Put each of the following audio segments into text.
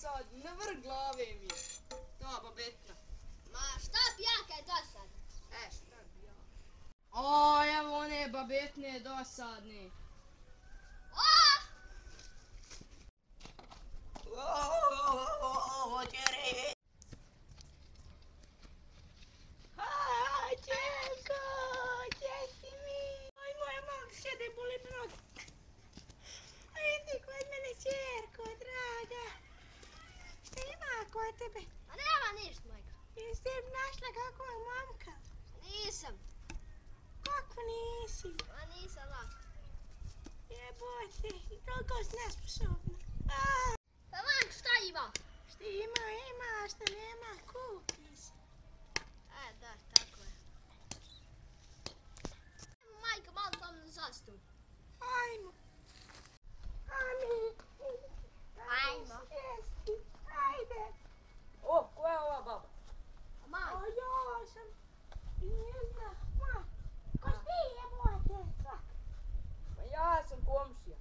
dosadno, na vrh glave mi je. Ta babetna. Ma šta bi ja kaj dosadno? Šta bi ja? O, evo one babetne dosadne. Čerko, gdje si mi? Oj, moja momka sjede, boli me noge. Idi kod mene, čerko, draga. Šta ima kod tebe? A nema ništa, majka. Jesi našla kakvog momka? Nisam. Kako nisi? Ma nisam lako. Jebote, toliko si nesposobna. Pa majka, šta ima? Šta ima, šta nema, kupi se. Da, tako je. Majka, malo tam na zastup. Ajmo. Ajmo. Sjesti, ajde. O, koja je ova baba? Majka. O, ja sam. Ne znam, ma. Ko si ti jebote? Pa ja sam komšija.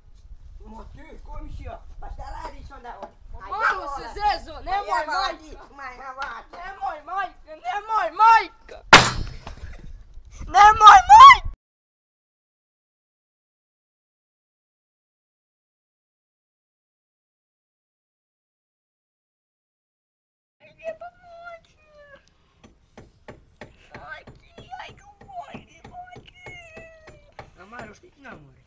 Ma ti, komšija, pa šta radiš onda ovdje? Malo se zezo, nemoj majka. Nemoj, Nemoj majka. nemoj, majka! Ajde pomoći! Majki, ajde pomoći, majki! A Maroš, ti na more.